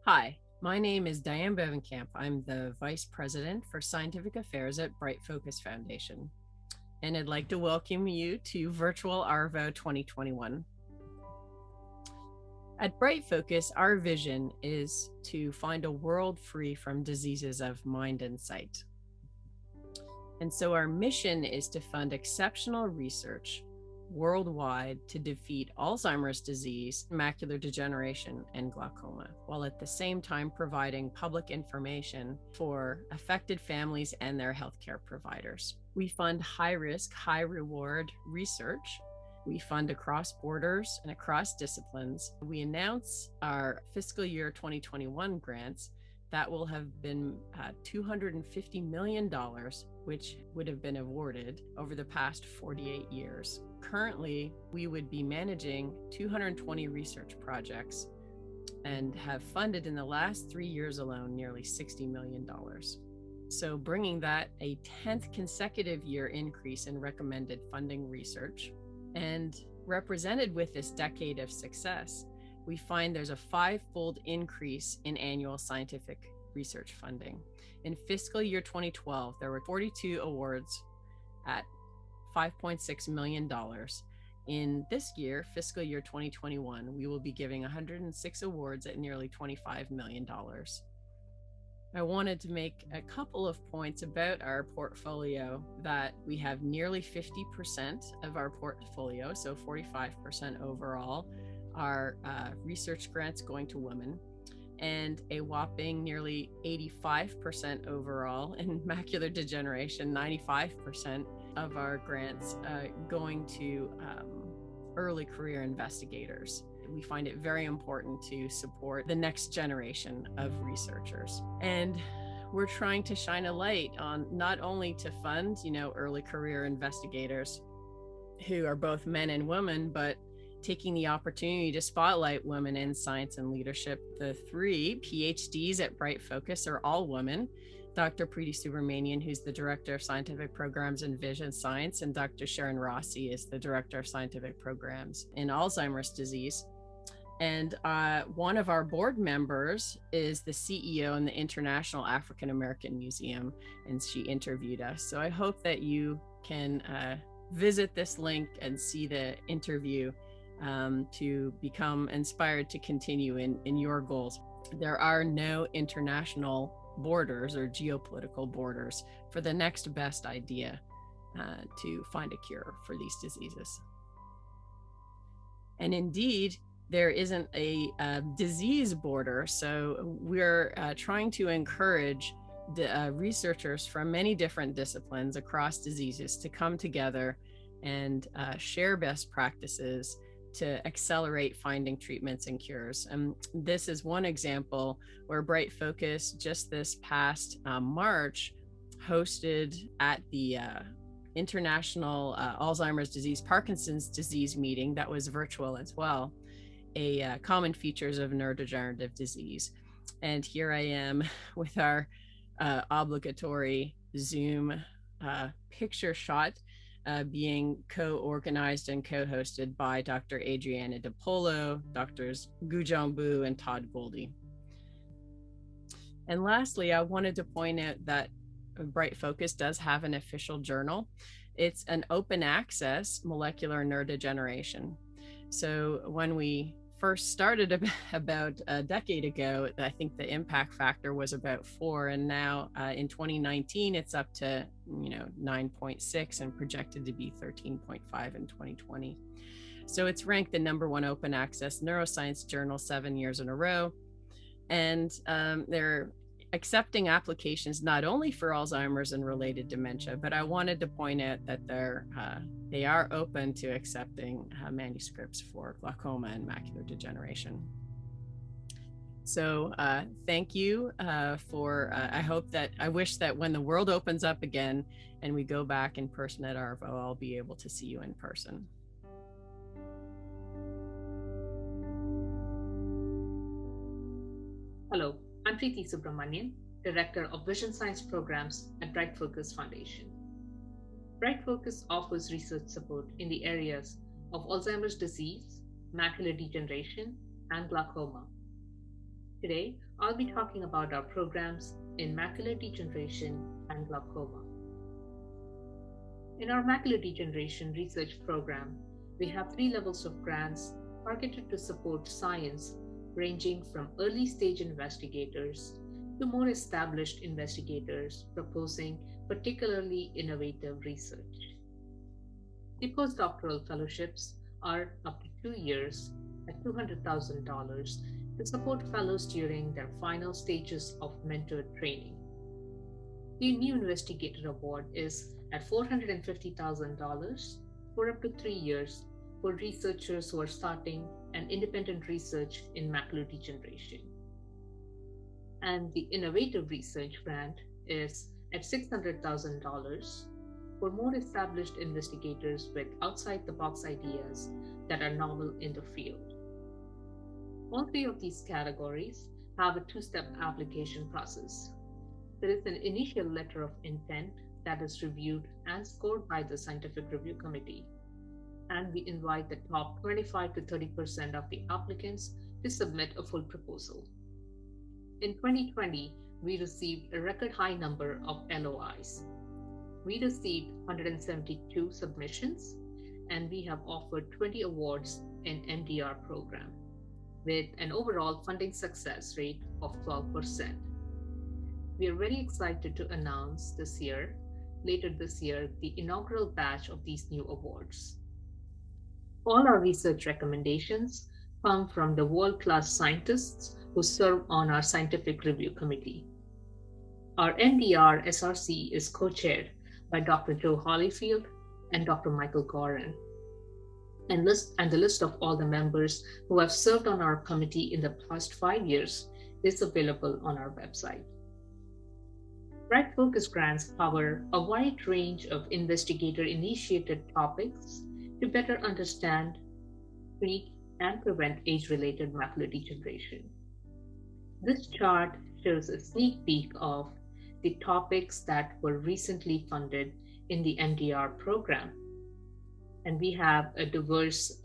Hi, my name is Diane Bovenkamp. I'm the Vice President for Scientific Affairs at Bright Focus Foundation, and I'd like to welcome you to Virtual ARVO 2021. At Bright Focus, our vision is to find a world free from diseases of mind and sight. And so our mission is to fund exceptional research worldwide to defeat Alzheimer's disease, macular degeneration, and glaucoma, while at the same time providing public information for affected families and their healthcare providers. We fund high risk, high reward research. We fund across borders and across disciplines. We announce our fiscal year 2021 grants that will have been $250 million, which would have been awarded over the past 48 years. Currently, we would be managing 220 research projects and have funded in the last 3 years alone nearly $60 million. So bringing that a 10th consecutive year increase in recommended funding research, and represented with this decade of success, we find there's a 5-fold increase in annual scientific research funding. In fiscal year 2012, there were 42 awards at $5.6 million. In this year, fiscal year 2021, we will be giving 106 awards at nearly $25 million. I wanted to make a couple of points about our portfolio, that we have nearly 50% of our portfolio, so 45% overall, are research grants going to women, and a whopping nearly 85% overall in macular degeneration, 95% of our grants going to early career investigators. We find it very important to support the next generation of researchers. And we're trying to shine a light on not only to fund, early career investigators who are both men and women, but taking the opportunity to spotlight women in science and leadership. The 3 PhDs at Bright Focus are all women. Dr. Preeti Subramanian, who's the Director of Scientific Programs in Vision Science, and Dr. Sharon Rossi is the Director of Scientific Programs in Alzheimer's disease. And one of our board members is the CEO in the International African American Museum, and she interviewed us. So I hope that you can visit this link and see the interview to become inspired to continue in your goals. There are no international borders or geopolitical borders for the next best idea to find a cure for these diseases. And indeed, there isn't a disease border. So we're trying to encourage researchers from many different disciplines across diseases to come together and share best practices to accelerate finding treatments and cures. And this is one example where Bright Focus just this past March hosted at the International Alzheimer's disease, Parkinson's disease meeting that was virtual as well, a common features of neurodegenerative disease. And here I am with our obligatory Zoom picture shot being co-organized and co-hosted by Dr. Adriana DiPolo, Drs. Gujong Bu and Todd Goldie. And lastly, I wanted to point out that Bright Focus does have an official journal. It's an open access molecular neurodegeneration. So when we first started about a decade ago, I think the impact factor was about 4, and now in 2019 it's up to 9.6 and projected to be 13.5 in 2020. So it's ranked the #1 open access neuroscience journal 7 years in a row, and they're accepting applications not only for Alzheimer's and related dementia, but I wanted to point out that they are open to accepting manuscripts for glaucoma and macular degeneration. So thank you I wish that when the world opens up again and we go back in person at ARVO, I'll be able to see you in person. Hello, I'm Preeti Subramanian, Director of Vision Science Programs at Bright Focus Foundation. Bright Focus offers research support in the areas of Alzheimer's disease, macular degeneration, and glaucoma. Today, I'll be talking about our programs in macular degeneration and glaucoma. In our macular degeneration research program, we have 3 levels of grants targeted to support science ranging from early stage investigators to more established investigators proposing particularly innovative research. The postdoctoral fellowships are up to 2 years at $200,000 to support fellows during their final stages of mentored training. The New Investigator Award is at $450,000 for up to 3 years for researchers who are starting an independent research in macular degeneration. And the Innovative Research Grant is at $600,000 for more established investigators with outside the box ideas that are novel in the field. All 3 of these categories have a 2-step application process. There is an initial letter of intent that is reviewed and scored by the scientific review committee, and we invite the top 25 to 30% of the applicants to submit a full proposal. In 2020, we received a record high number of LOIs. We received 172 submissions, and we have offered 20 awards in MDR program, with an overall funding success rate of 12%. We are very excited to announce later this year, the inaugural batch of these new awards. All our research recommendations come from the world-class scientists who serve on our scientific review committee. Our MDR SRC is co-chaired by Dr. Joe Holyfield and Dr. Michael Gorin. And the list of all the members who have served on our committee in the past 5 years is available on our website. Bright Focus grants cover a wide range of investigator-initiated topics to better understand, treat, and prevent age-related macular degeneration. This chart shows a sneak peek of the topics that were recently funded in the MDR program. And we have a diverse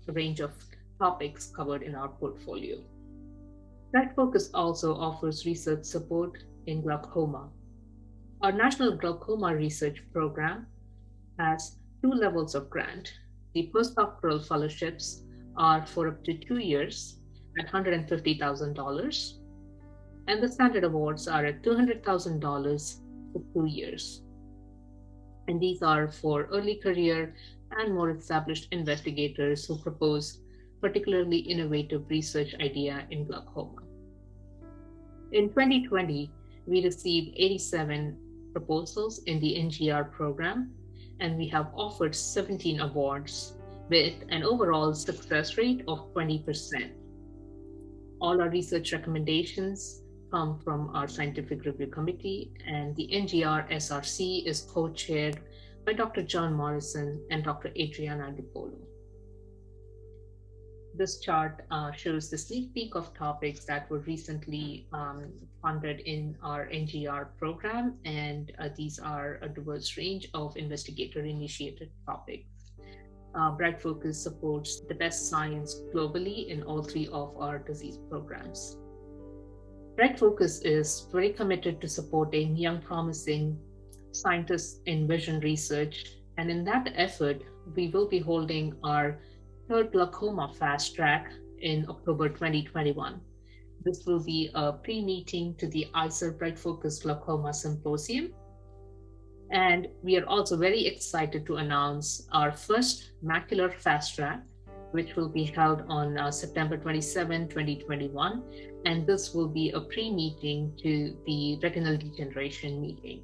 range of topics covered in our portfolio. Bright Focus also offers research support in glaucoma. Our National Glaucoma Research Program has 2 levels of grant. The postdoctoral fellowships are for up to 2 years at $150,000, and the standard awards are at $200,000 for 2 years. And these are for early career and more established investigators who propose particularly innovative research idea in glaucoma. In 2020, we received 87 proposals in the NGR program, and we have offered 17 awards with an overall success rate of 20%. All our research recommendations come from our scientific review committee, and the NGR SRC is co-chaired by Dr. John Morrison and Dr. Adriana DiPolo. This chart shows the sneak peek of topics that were recently funded in our NGR program, and these are a diverse range of investigator-initiated topics. Bright Focus supports the best science globally in all 3 of our disease programs. Bright Focus is very committed to supporting young, promising scientists in vision research, and in that effort, we will be holding our 3rd glaucoma fast track in October 2021. This will be a pre-meeting to the ICER Bright Focus Glaucoma Symposium. And we are also very excited to announce our first macular fast track, which will be held on September 27, 2021. And this will be a pre-meeting to the retinal degeneration meeting.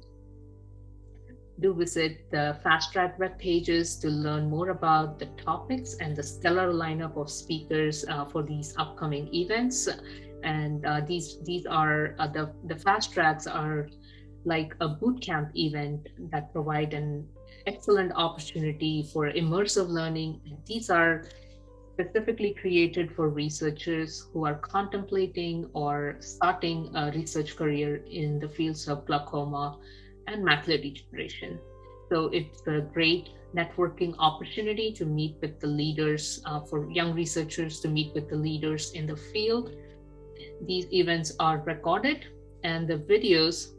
Do visit the Fast Track web pages to learn more about the topics and the stellar lineup of speakers for these upcoming events. And these are the Fast Tracks are like a boot camp event that provide an excellent opportunity for immersive learning. These are specifically created for researchers who are contemplating or starting a research career in the fields of glaucoma and macular degeneration. So it's a great networking opportunity to meet with the leaders, for young researchers to meet with the leaders in the field. These events are recorded, and the videos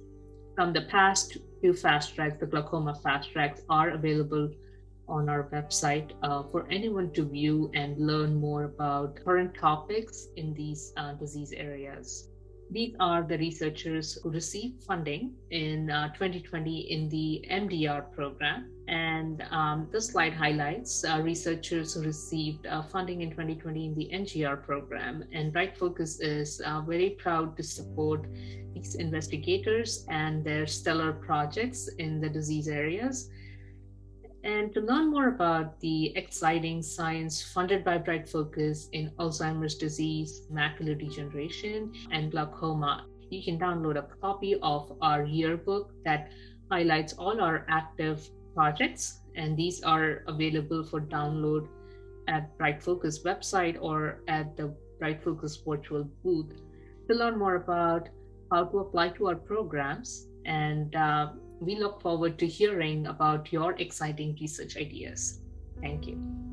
from the past few fast tracks, the glaucoma fast tracks, are available on our website for anyone to view and learn more about current topics in these disease areas. These are the researchers who received funding in 2020 in the MDR program. And this slide highlights researchers who received funding in 2020 in the NGR program. And Bright Focus is very proud to support these investigators and their stellar projects in the disease areas. And to learn more about the exciting science funded by Bright Focus in Alzheimer's disease, macular degeneration, and glaucoma, you can download a copy of our yearbook that highlights all our active projects. And these are available for download at Bright Focus website or at the Bright Focus virtual booth. To learn more about how to apply to our programs, and we look forward to hearing about your exciting research ideas. Thank you.